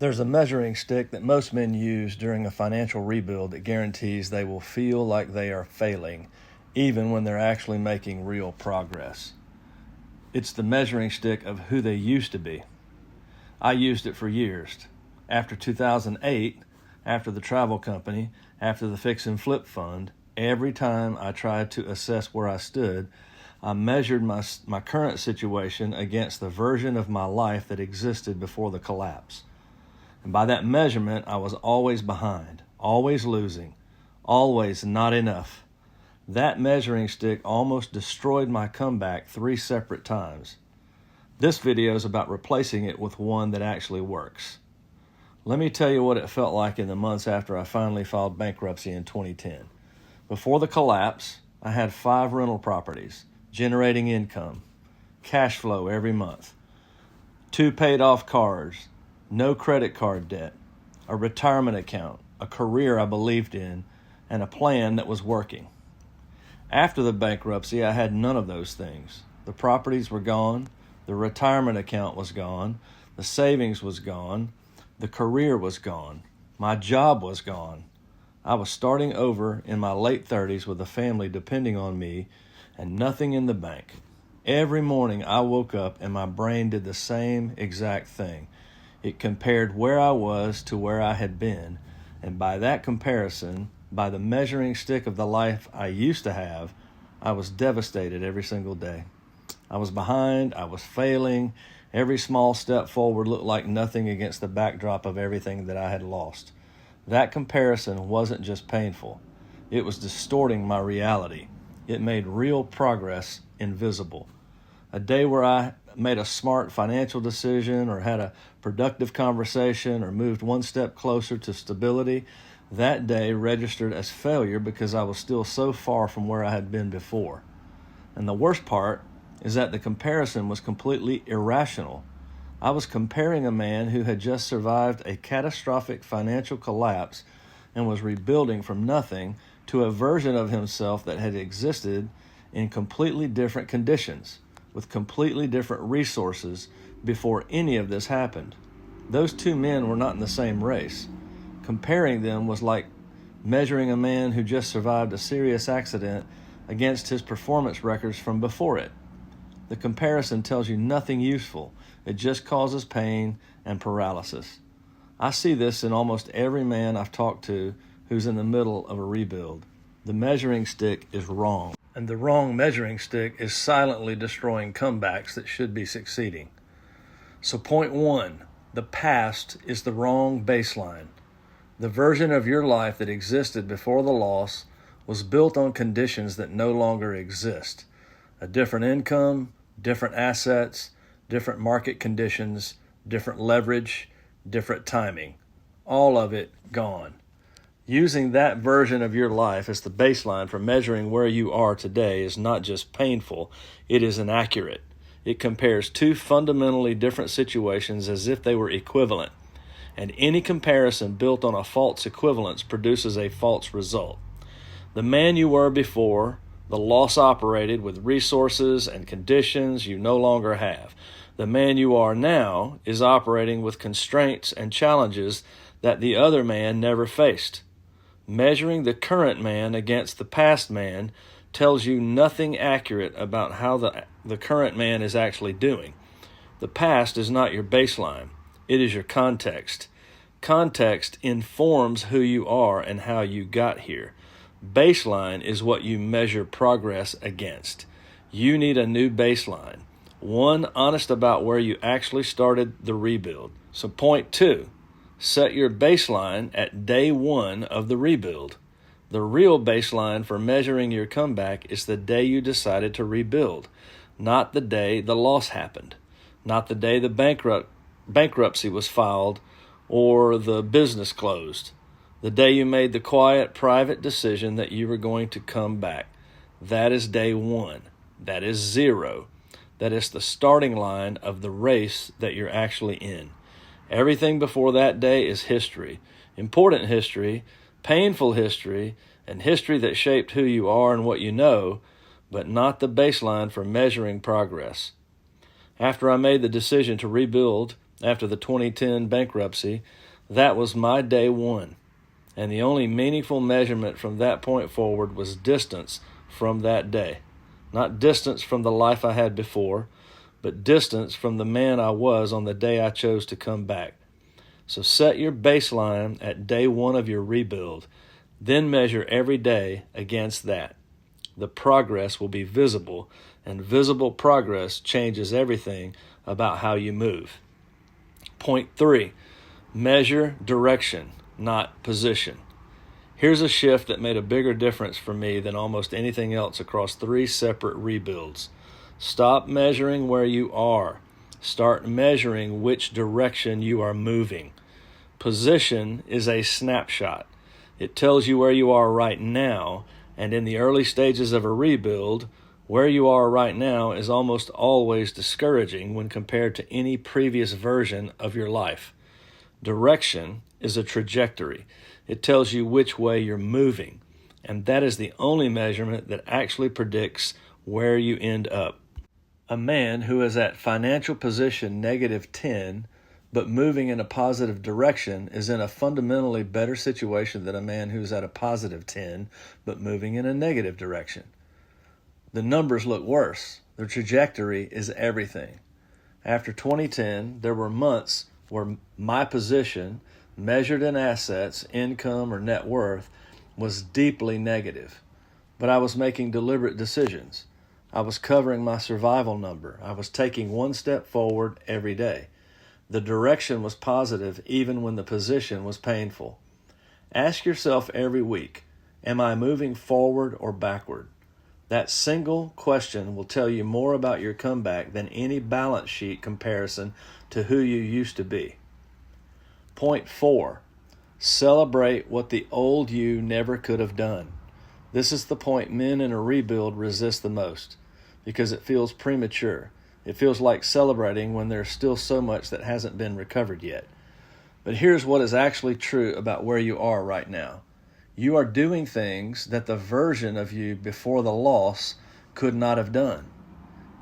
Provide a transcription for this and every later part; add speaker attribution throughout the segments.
Speaker 1: There's a measuring stick that most men use during a financial rebuild that guarantees they will feel like they are failing, even when they're actually making real progress. It's the measuring stick of who they used to be. I used it for years. After 2008, after the travel company, after the fix and flip fund, every time I tried to assess where I stood, I measured my current situation against the version of my life that existed before the collapse. And by that measurement, I was always behind, always losing, always not enough. That measuring stick almost destroyed my comeback 3 separate times. This video is about replacing it with one that actually works. Let me tell you what it felt like in the months after I finally filed bankruptcy in 2010. Before the collapse, I had 5 rental properties, generating income, cash flow every month, 2 paid off cars, no credit card debt, a retirement account, a career I believed in, and a plan that was working. After the bankruptcy, I had none of those things. The properties were gone, the retirement account was gone, the savings was gone, the career was gone, my job was gone. I was starting over in my late 30s with a family depending on me and nothing in the bank. Every morning I woke up and my brain did the same exact thing. It compared where I was to where I had been, and by that comparison, by the measuring stick of the life I used to have, I was devastated every single day. I was behind, I was failing. Every small step forward looked like nothing against the backdrop of everything that I had lost. That comparison wasn't just painful. It was distorting my reality. It made real progress invisible. A day where I made a smart financial decision or had a productive conversation or moved one step closer to stability, that day registered as failure because I was still so far from where I had been before. And the worst part is that the comparison was completely irrational. I was comparing a man who had just survived a catastrophic financial collapse and was rebuilding from nothing to a version of himself that had existed in completely different conditions, with completely different resources before any of this happened. Those 2 men were not in the same race. Comparing them was like measuring a man who just survived a serious accident against his performance records from before it. The comparison tells you nothing useful. It just causes pain and paralysis. I see this in almost every man I've talked to who's in the middle of a rebuild. The measuring stick is wrong. And the wrong measuring stick is silently destroying comebacks that should be succeeding. So point 1, the past is the wrong baseline. The version of your life that existed before the loss was built on conditions that no longer exist. A different income, different assets, different market conditions, different leverage, different timing. All of it gone. Using that version of your life as the baseline for measuring where you are today is not just painful, it is inaccurate. It compares 2 fundamentally different situations as if they were equivalent, and any comparison built on a false equivalence produces a false result. The man you were before, the loss operated with resources and conditions you no longer have. The man you are now is operating with constraints and challenges that the other man never faced. Measuring the current man against the past man tells you nothing accurate about how the current man is actually doing. The past is not your baseline. It is your context. Context informs who you are and how you got here. Baseline is what you measure progress against. You need a new baseline, one honest about where you actually started the rebuild. So point 2, set your baseline at day 1 of the rebuild. The real baseline for measuring your comeback is the day you decided to rebuild, not the day the loss happened, not the day the bankruptcy was filed or the business closed. The day you made the quiet, private decision that you were going to come back. That is day 1. That is 0. That is the starting line of the race that you're actually in. Everything before that day is history. Important history, painful history, and history that shaped who you are and what you know, but not the baseline for measuring progress. After I made the decision to rebuild after the 2010 bankruptcy, that was my day one. And the only meaningful measurement from that point forward was distance from that day. Not distance from the life I had before, but distance from the man I was on the day I chose to come back. So set your baseline at day one of your rebuild, then measure every day against that. The progress will be visible, and visible progress changes everything about how you move. Point 3, measure direction, not position. Here's a shift that made a bigger difference for me than almost anything else across 3 separate rebuilds. Stop measuring where you are. Start measuring which direction you are moving. Position is a snapshot. It tells you where you are right now, and in the early stages of a rebuild, where you are right now is almost always discouraging when compared to any previous version of your life. Direction is a trajectory. It tells you which way you're moving, and that is the only measurement that actually predicts where you end up. A man who is at financial position -10 but moving in a positive direction is in a fundamentally better situation than a man who's at a +10 but moving in a negative direction. The numbers look worse. The trajectory is everything. After 2010, there were months where my position, measured in assets, income, or net worth, was deeply negative. But I was making deliberate decisions. I was covering my survival number. I was taking one step forward every day. The direction was positive even when the position was painful. Ask yourself every week, am I moving forward or backward? That single question will tell you more about your comeback than any balance sheet comparison to who you used to be. Point 4, celebrate what the old you never could have done. This is the point men in a rebuild resist the most because it feels premature. It feels like celebrating when there's still so much that hasn't been recovered yet. But here's what is actually true about where you are right now. You are doing things that the version of you before the loss could not have done.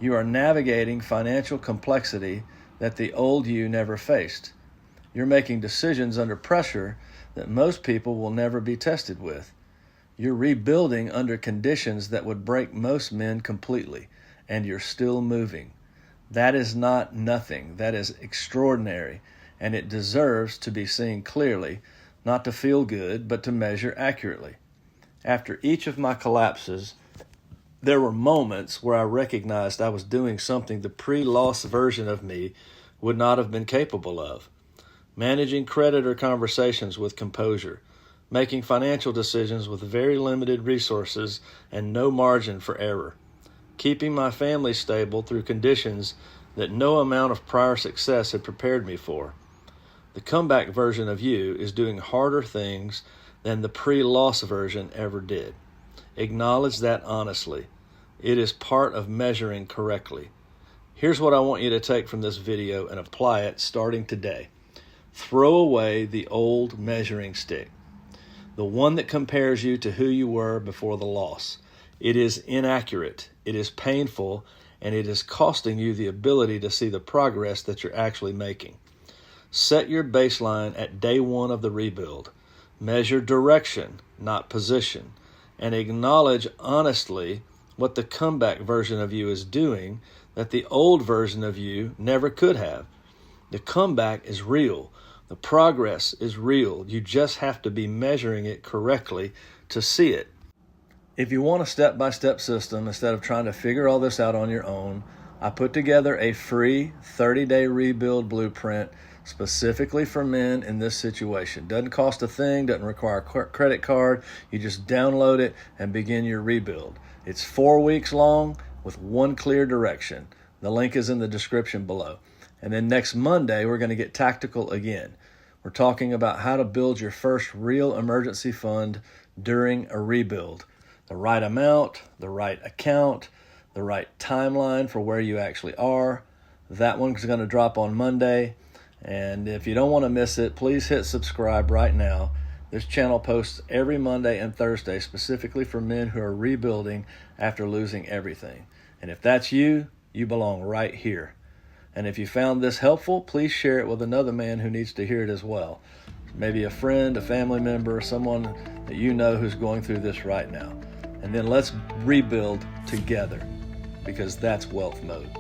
Speaker 1: You are navigating financial complexity that the old you never faced. You're making decisions under pressure that most people will never be tested with. You're rebuilding under conditions that would break most men completely, and you're still moving. That is not nothing. That is extraordinary, and it deserves to be seen clearly, not to feel good, but to measure accurately. After each of my collapses, there were moments where I recognized I was doing something the pre-loss version of me would not have been capable of. Managing creditor conversations with composure, making financial decisions with very limited resources and no margin for error, keeping my family stable through conditions that no amount of prior success had prepared me for. The comeback version of you is doing harder things than the pre-loss version ever did. Acknowledge that honestly. It is part of measuring correctly. Here's what I want you to take from this video and apply it starting today. Throw away the old measuring stick, the one that compares you to who you were before the loss. It is inaccurate, it is painful, and it is costing you the ability to see the progress that you're actually making. Set your baseline at day one of the rebuild. Measure direction, not position, and acknowledge honestly what the comeback version of you is doing that the old version of you never could have. The comeback is real. The progress is real. You just have to be measuring it correctly to see it. If you want a step-by-step system instead of trying to figure all this out on your own, I put together a free 30-day rebuild blueprint specifically for men in this situation. Doesn't cost a thing, doesn't require a credit card. You just download it and begin your rebuild. It's 4 weeks long with one clear direction. The link is in the description below. And then next Monday, we're going to get tactical again. We're talking about how to build your first real emergency fund during a rebuild. The right amount, the right account, the right timeline for where you actually are. That one's going to drop on Monday. And if you don't want to miss it, please hit subscribe right now. This channel posts every Monday and Thursday specifically for men who are rebuilding after losing everything. And if that's you, you belong right here. And if you found this helpful, please share it with another man who needs to hear it as well. Maybe a friend, a family member, someone that you know who's going through this right now. And then let's rebuild together, because that's wealth mode.